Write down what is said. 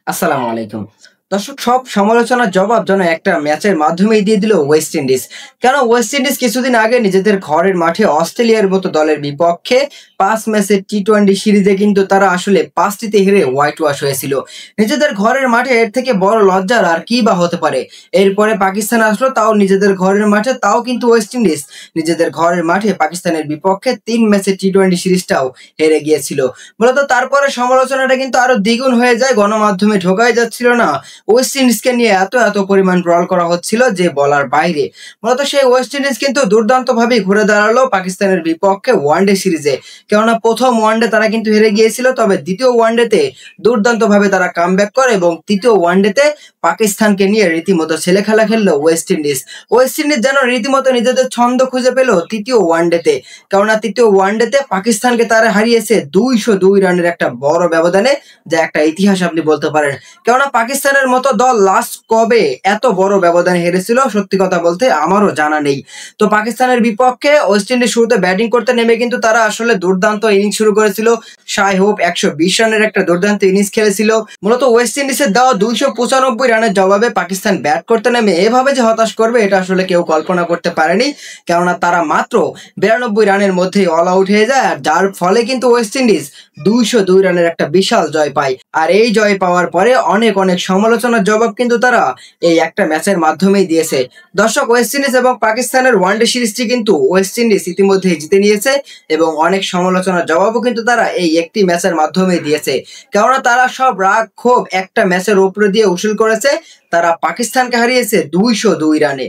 আসসালামু আলাইকুম। দর্শক, সব সমালোচনার জবাব যেন একটা ম্যাচের মাধ্যমেই দিয়ে দিল ওয়েস্ট ইন্ডিজ। কেন ওয়েস্ট ইন্ডিজ কিছুদিন আগে নিজেদের ঘরের মাঠে অস্ট্রেলিয়ার মতো দলের বিপক্ষে ৫ ম্যাচের টি-টোয়েন্টি সিরিজে কিন্তু তারা আসলে ৫ টিতে হেরে হোয়াইট ওয়াশ হয়েছিল। নিজেদের ঘরের মাঠে এর থেকে বড় লজ্জার আর কি বা হতে পারে? এরপরে পাকিস্তান আসলো, তাও নিজেদের ঘরের মাঠে, তাও কিন্তু ওয়েস্ট ইন্ডিজ নিজেদের ঘরের মাঠে পাকিস্তানের বিপক্ষে ৩ ম্যাচের টি-টোয়েন্টি সিরিজটাও হেরে গিয়েছিল। মূলত তারপরে সমালোচনাটা কিন্তু আরো দ্বিগুণ হয়ে যায়, গণমাধ্যমে ঢোকাই যাচ্ছিল না। ওয়েস্ট ইন্ডিজকে নিয়ে এত পরিমাণ ট্রল করা হচ্ছিল যে বলার বাইরে। মূলত সেই ওয়েস্ট ইন্ডিজ কিন্তু দুর্দান্তভাবেই ঘুরে দাঁড়ালো পাকিস্তানের বিপক্ষে ওয়ানডে সিরিজে। কেননা প্রথম ওয়ানডে তারা কিন্তু হেরে গিয়েছিল, তবে দ্বিতীয় ওয়ানডেতে দুর্দান্তভাবে তারা কামব্যাক করে এবং তৃতীয় ওয়ানডেতে পাকিস্তানকে নিয়ে রীতিমতো ছেলে খেলা খেললো ওয়েস্ট ইন্ডিজ। ওয়েস্ট ইন্ডিজ যেন রীতিমতো নিজেদের ছন্দ খুঁজে পেল তৃতীয় ওয়ানডেতে। কেননা তৃতীয় ওয়ানডেতে পাকিস্তানকে তারা হারিয়েছে ২০২ রানের একটা বড় ব্যবধানে, যা একটা ইতিহাস আপনি বলতে পারেন। কেননা পাকিস্তানের মতো দল লাস্ট কবে এত বড় ব্যবধানে হেরেছিল সত্যি কথা বলতে আমারও জানা নেই। তো পাকিস্তানের বিপক্ষে ওয়েস্ট ইন্ডিজ শুরুতে ব্যাটিং করতে নেমে কিন্তু তারা আসলে দুর্দান্ত ইনিংস শুরু করেছিল। শাই হোপ ১২০ রানের একটা দুর্দান্ত ইনিংস খেলেছিল। মূলত ওয়েস্ট ইন্ডিজের দেওয়া ২৯৫ রানের জবাবে পাকিস্তান ব্যাট করতে নেমে এভাবে যে হতাশ করবে এটা আসলে কেউ কল্পনা করতে পারেনি। কেননা তারা মাত্র ৯২ রানের মধ্যেই অল আউট হয়ে যায়, আর যার ফলে কিন্তু ওয়েস্ট ইন্ডিজ ২০২ রানের একটা বিশাল জয় পায়। আর এই জয় পাওয়ার পরে অনেক সমালোচনার জবাব কিন্তু তারা এই একটা ম্যাচের মাধ্যমেই দিয়েছে। দর্শক, ওয়েস্ট ইন্ডিজ এবং পাকিস্তানের ওয়ানডে সিরিজটি কিন্তু ওয়েস্ট ইন্ডিজ ইতিমধ্যে জিতে নিয়েছে এবং অনেক সমালোচনার জবাবও কিন্তু তারা এই একটি ম্যাচের মাধ্যমেই দিয়েছে। কেননা তারা সব রাগ ক্ষোভ একটা ম্যাচের উপরে দিয়ে উসুল করেছে। তারা পাকিস্তানকে হারিয়েছে ২০২ রানে।